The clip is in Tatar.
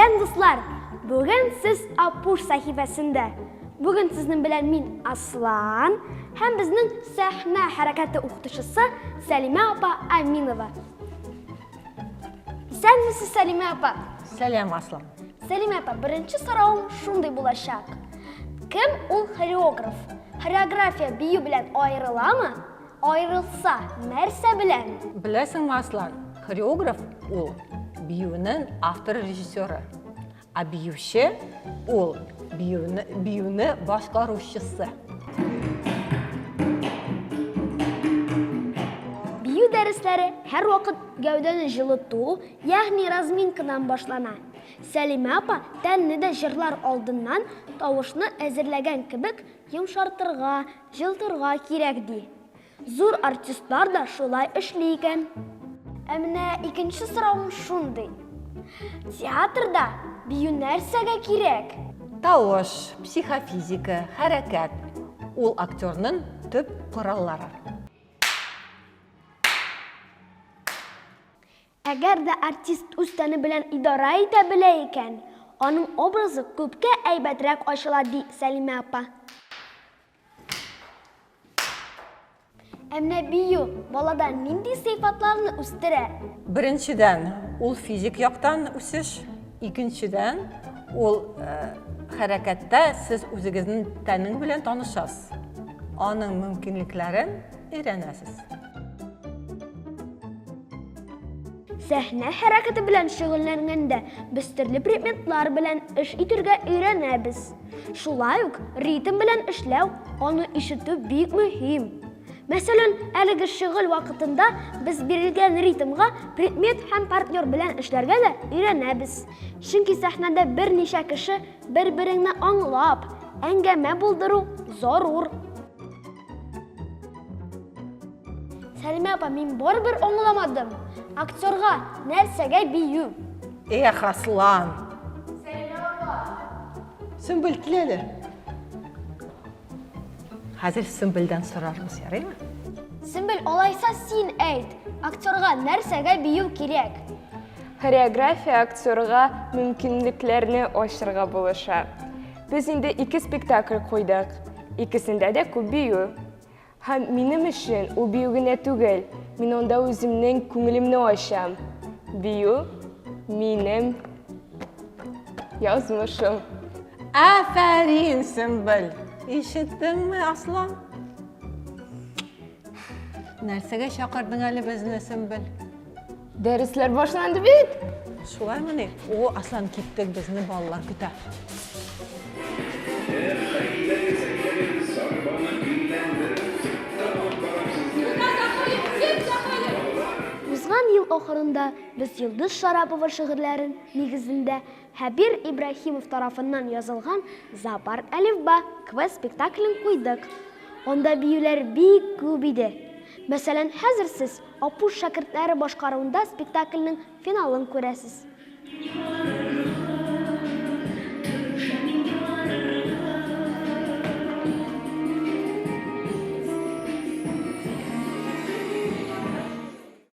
Салям, дуслар! Бүген сіз Апуш сәхифәсендә. Бүген сезнең белән мин Аслан һәм безнең сәхнә хәрәкәте укытучысы Сәлимә апа Аминова. Исәнмесез, Сәлимә апа? Сәлам, Аслан. Сәлимә апа, беренче сорауым шундый булачак. Кем ул хореограф? Хореография бию белән аерыламы? Аерылса, нәрсә белән? Беләсеңме, Аслан, хореограф ул биюнең автор режиссеры, а биюче ул биюне башкаручысы. Бию дәресләре һәр вакыт гәүдәне җылыту, ягъни разминкадан башлана. Сәлимә апа тәнне дә җырлар алдыннан тавышны әзерләгән кебек йомшартырга, җылтырга кирәк ди. Зур артистлар да шулай эшли икән. Ә менә икенче сорауым шундый. Театрда бию нәрсәгә кирәк? Тавыш, психофизика, хәрәкәт. Ул актерның төп кораллары. Әгәр дә артист үз тәне белән идара итә белә икән, аның образы күпкә әйбәтрәк ачыла ди Сәлимә апа. Ә менә бию балада нинди сыйфатларны үстерә? Беренчедән, ул физик яктан үсеш, икенчедән, ул хәрәкәттә сез үзегезнең тәнең белән танышасыз. Аның мөмкинлекләрен өйрәнәсез. Сәхнә хәрәкәте белән шөгыльләнгәндә без төрле предметлар белән эш итәргә өйрәнәбез. Шулай ук ритм белән эшләү, аны ишетү бик мөһим. Мәсәлән, әлеге шөгыль вакытында без бирелгән ритмга предмет һәм партнер белән эшләргә дә өйрәнәбез. Чөнки сәхнәдә берничә кеше бер-береңне аңлап, әңгәмә булдыру зарур. Сәлимә апа, мин барыбер аңламадым. Актерга нәрсәгә бию? Эх, Аслан! Сәлимә апа! Сөмбел киләле. Хәзер Сөмбелдән сорармыз, ярыймы? Сөмбел, алайса син әйт. Актерга нәрсәгә бию кирәк? Хореография актерга мөмкинлекләрне ачырга булыша. Без инде 2 спектакль куйдык. Икесендә дә күп бию. Һәм минем өчен ул бию генә түгел. Мин анда үземнең күңелемне ачам. Бию минем язмышым. Афәрин, Сөмбел! Ишеттеңме, Аслан? Нәрсәгә чакырдың әле безне, Сөмбел? Дәресләр башланды бит. Шулаймы ни? О, Аслан, киттек, безне балалар көтә. Узган ел ахырында без Йолдыз Шарапова шигырьләрен нигезендә Хәбир Ибраһимов тарафыннан язылган «Зоопарк әлифба» квест спектаклен куйдык. Анда биюләр бик күп иде. Мәсәлән, хәзер сез Апуш шәкертләре башкаруында спектакльнең финалын күрәсез.